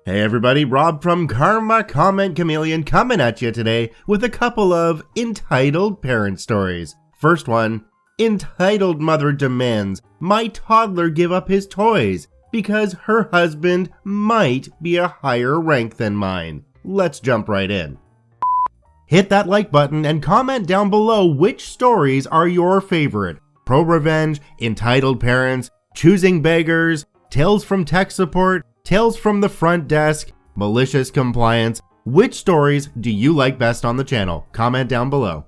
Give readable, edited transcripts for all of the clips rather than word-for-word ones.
Hey everybody, Rob from Karma Comment Chameleon coming at you today with a couple of entitled parent stories. First one, entitled mother demands my toddler give up his toys because her husband might be a higher rank than mine. Let's jump right in. Hit that like button and comment down below which stories are your favorite. Pro revenge, entitled parents, choosing beggars, tales from tech support, tales from the front desk, malicious compliance. Which stories do you like best on the channel? Comment down below.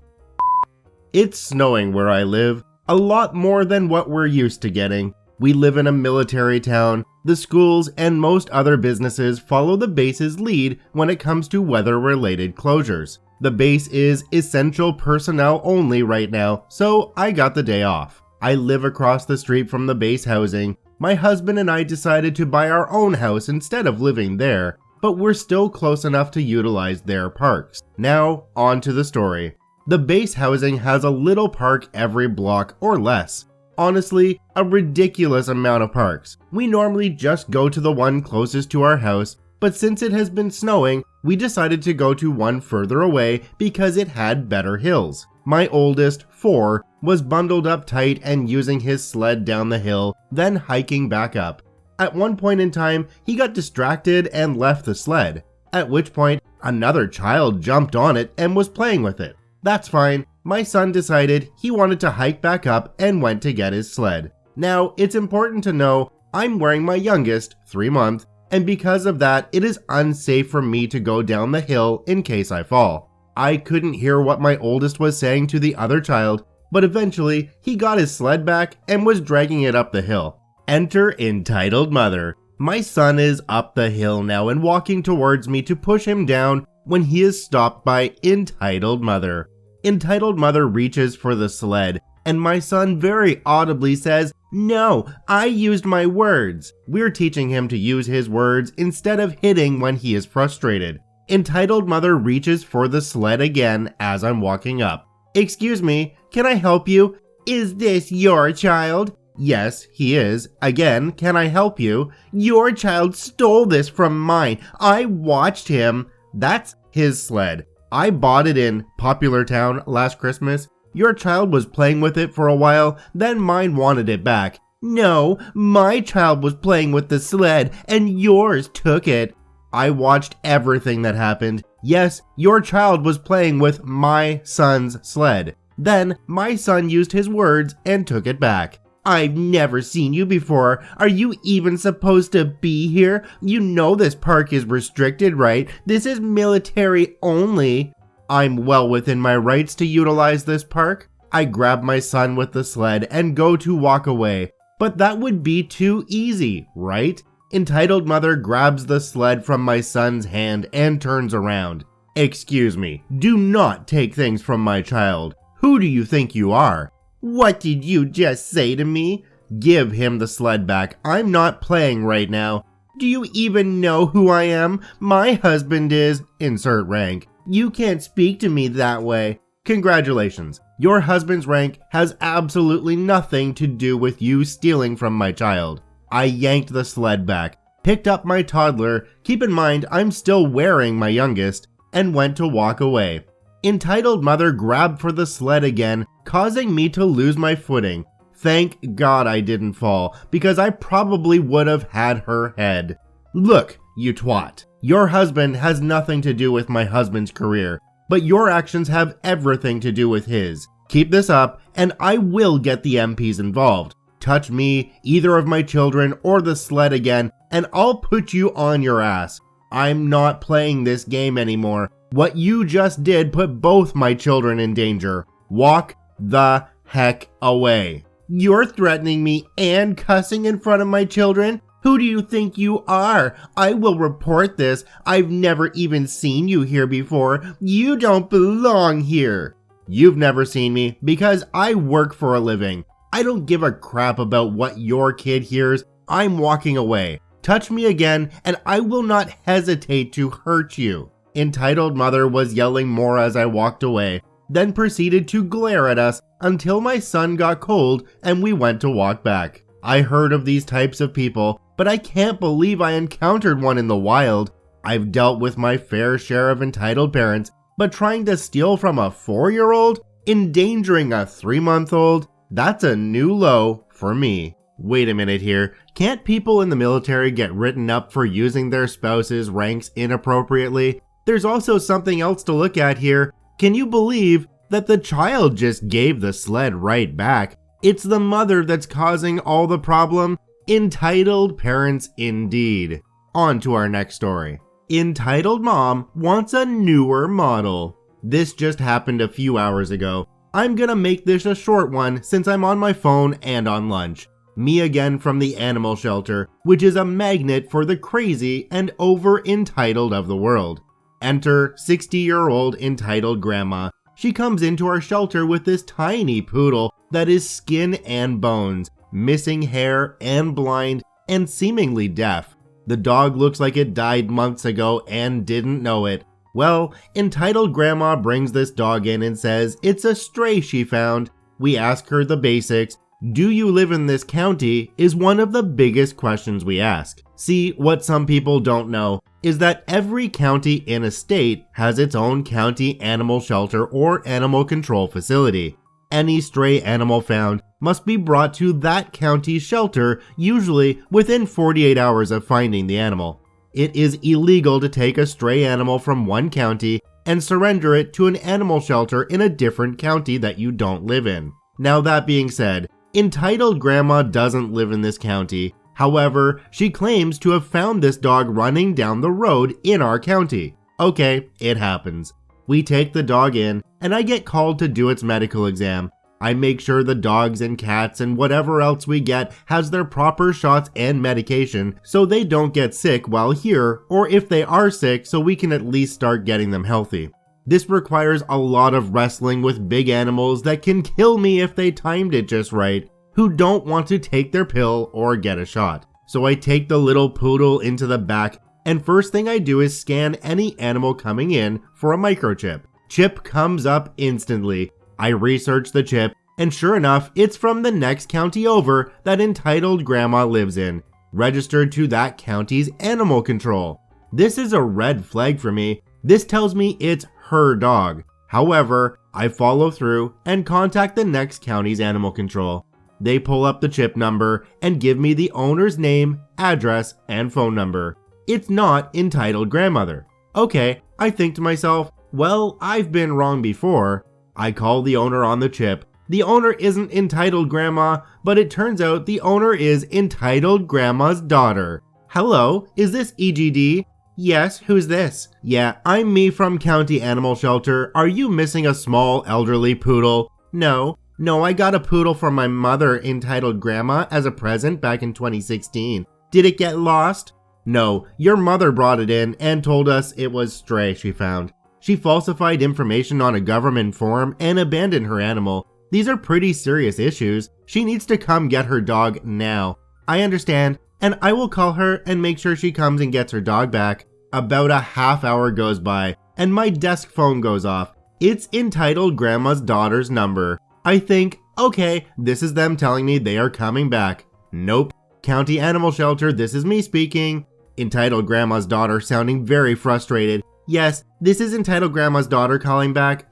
It's snowing where I live, a lot more than what we're used to getting. We live in a military town. The schools and most other businesses follow the base's lead when it comes to weather-related closures. The base is essential personnel only right now, so I got the day off. I live across the street from the base housing. My husband and I decided to buy our own house instead of living there, but we're still close enough to utilize their parks. Now, on to the story. The base housing has a little park every block or less. Honestly, a ridiculous amount of parks. We normally just go to the one closest to our house, but since it has been snowing, we decided to go to one further away because it had better hills. My oldest, 4, was bundled up tight and using his sled down the hill, then hiking back up. At one point in time, he got distracted and left the sled, at which point another child jumped on it and was playing with it. That's fine. My son decided he wanted to hike back up and went to get his sled. Now, it's important to know I'm wearing my youngest, 3-month, and because of that, it is unsafe for me to go down the hill in case I fall. I couldn't hear what my oldest was saying to the other child, but eventually he got his sled back and was dragging it up the hill. Enter entitled mother. My son is up the hill now and walking towards me to push him down when he is stopped by entitled mother. Entitled mother reaches for the sled, and my son very audibly says, "No, I used my words." We're teaching him to use his words instead of hitting when he is frustrated. Entitled mother reaches for the sled again as I'm walking up. "Excuse me, can I help you? Is this your child?" "Yes, he is." "Again, can I help you?" "Your child stole this from mine. I watched him." "That's his sled. I bought it in Popular Town last Christmas. Your child was playing with it for a while, then mine wanted it back." "No, my child was playing with the sled and yours took it." "I watched everything that happened. Yes, your child was playing with my son's sled. Then my son used his words and took it back." "I've never seen you before. Are you even supposed to be here? You know this park is restricted, right? This is military only." "I'm well within my rights to utilize this park." I grab my son with the sled and go to walk away. But that would be too easy, right? Entitled mother grabs the sled from my son's hand and turns around. "Excuse me, do not take things from my child. Who do you think you are?" "What did you just say to me?" "Give him the sled back. I'm not playing right now." "Do you even know who I am? My husband is..." Insert rank. "You can't speak to me that way." Congratulations. Your husband's rank has absolutely nothing to do with you stealing from my child. I yanked the sled back, picked up my toddler, keep in mind I'm still wearing my youngest, and went to walk away. Entitled mother grabbed for the sled again, causing me to lose my footing. Thank God I didn't fall, because I probably would have had her head. "Look, you twat. Your husband has nothing to do with my husband's career, but your actions have everything to do with his. Keep this up, and I will get the MPs involved. Touch me, either of my children, or the sled again, and I'll put you on your ass. I'm not playing this game anymore. What you just did put both my children in danger. Walk the heck away." "You're threatening me and cussing in front of my children? Who do you think you are? I will report this. I've never even seen you here before. You don't belong here." "You've never seen me because I work for a living. I don't give a crap about what your kid hears. I'm walking away. Touch me again and I will not hesitate to hurt you." Entitled mother was yelling more as I walked away, then proceeded to glare at us until my son got cold and we went to walk back. I heard of these types of people, but I can't believe I encountered one in the wild. I've dealt with my fair share of entitled parents, but trying to steal from a 4-year-old, endangering a 3-month-old, that's a new low for me. Wait a minute here, can't people in the military get written up for using their spouse's ranks inappropriately? There's also something else to look at here. Can you believe that the child just gave the sled right back? It's the mother that's causing all the problem. Entitled parents indeed. On to our next story. Entitled mom wants a newer model. This just happened a few hours ago. I'm gonna make this a short one since I'm on my phone and on lunch. Me again from the animal shelter, which is a magnet for the crazy and over-entitled of the world. Enter 60-year-old entitled grandma. She comes into our shelter with this tiny poodle that is skin and bones, missing hair and blind and seemingly deaf. The dog looks like it died months ago and didn't know it. Well, entitled grandma brings this dog in and says it's a stray she found. We ask her the basics. Do you live in this county is one of the biggest questions we ask. See, what some people don't know is that every county in a state has its own county animal shelter or animal control facility. Any stray animal found must be brought to that county's shelter, usually within 48 hours of finding the animal. It is illegal to take a stray animal from one county and surrender it to an animal shelter in a different county that you don't live in. Now that being said, entitled grandma doesn't live in this county. However, she claims to have found this dog running down the road in our county. Okay, it happens. We take the dog in and I get called to do its medical exam. I make sure the dogs and cats and whatever else we get has their proper shots and medication so they don't get sick while here, or if they are sick so we can at least start getting them healthy. This requires a lot of wrestling with big animals that can kill me if they timed it just right, who don't want to take their pill or get a shot. So I take the little poodle into the back, and first thing I do is scan any animal coming in for a microchip. Chip comes up instantly. I research the chip, and sure enough, it's from the next county over that entitled grandma lives in, registered to that county's animal control. This is a red flag for me. This tells me it's her dog. However, I follow through and contact the next county's animal control. They pull up the chip number and give me the owner's name, address, and phone number. It's not entitled grandmother. Okay, I think to myself, well, I've been wrong before. I call the owner on the chip. The owner isn't entitled grandma, but it turns out the owner is entitled grandma's daughter. Hello, is this EGD? Yes, who's this? Yeah, I'm me from County Animal Shelter. Are you missing a small elderly poodle? No, I got a poodle from my mother entitled Grandma as a present back in 2016. Did it get lost? No, your mother brought it in and told us it was stray she found. She falsified information on a government form and abandoned her animal. These are pretty serious issues. She needs to come get her dog now. I understand, and I will call her and make sure she comes and gets her dog back. About a half hour goes by, and my desk phone goes off. It's entitled grandma's daughter's number. I think, okay, this is them telling me they are coming back. Nope. County Animal Shelter, this is me speaking. Entitled grandma's daughter sounding very frustrated. Yes, this is entitled grandma's daughter calling back.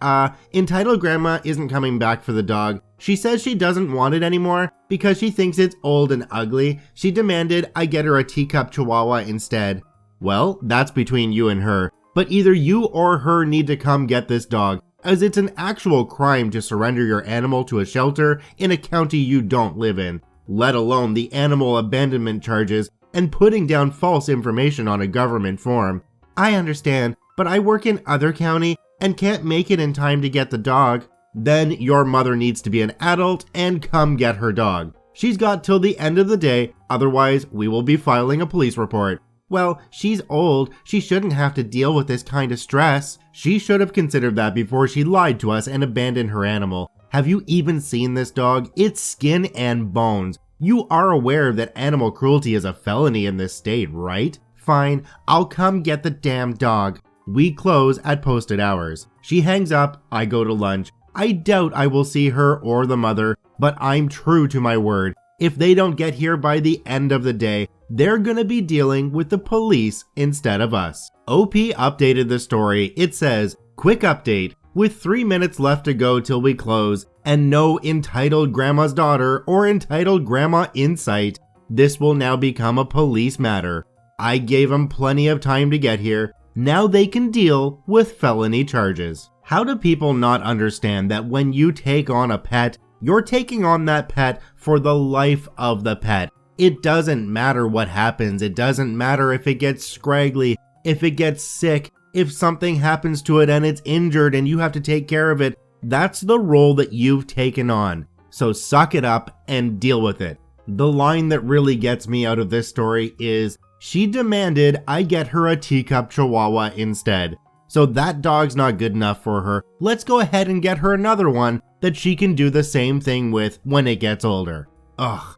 Entitled grandma isn't coming back for the dog. She says she doesn't want it anymore because she thinks it's old and ugly. She demanded I get her a teacup chihuahua instead. Well, that's between you and her, but either you or her need to come get this dog, as it's an actual crime to surrender your animal to a shelter in a county you don't live in, let alone the animal abandonment charges and putting down false information on a government form. I understand, but I work in other county and can't make it in time to get the dog. Then your mother needs to be an adult and come get her dog. She's got till the end of the day, otherwise we will be filing a police report. Well, she's old. She shouldn't have to deal with this kind of stress. She should have considered that before she lied to us and abandoned her animal. Have you even seen this dog? It's skin and bones. You are aware that animal cruelty is a felony in this state, right? Fine, I'll come get the damn dog. We close at posted hours. She hangs up, I go to lunch. I doubt I will see her or the mother, but I'm true to my word. If they don't get here by the end of the day, they're gonna be dealing with the police instead of us. OP updated the story. It says, quick update, with 3 minutes left to go till we close and no entitled grandma's daughter or entitled grandma in sight, this will now become a police matter. I gave them plenty of time to get here. Now they can deal with felony charges. How do people not understand that when you take on a pet, you're taking on that pet for the life of the pet? It doesn't matter what happens. It doesn't matter if it gets scraggly, if it gets sick, if something happens to it and it's injured and you have to take care of it. That's the role that you've taken on. So suck it up and deal with it. The line that really gets me out of this story is, she demanded I get her a teacup chihuahua instead. So that dog's not good enough for her. Let's go ahead and get her another one that she can do the same thing with when it gets older. Ugh.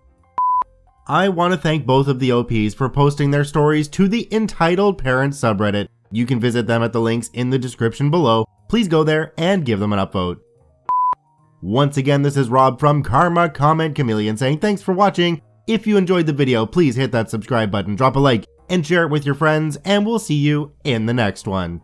I want to thank both of the OPs for posting their stories to the Entitled Parents subreddit. You can visit them at the links in the description below. Please go there and give them an upvote. Once again, this is Rob from Karma Comment Chameleon saying thanks for watching. If you enjoyed the video, please hit that subscribe button, drop a like, and share it with your friends, and we'll see you in the next one.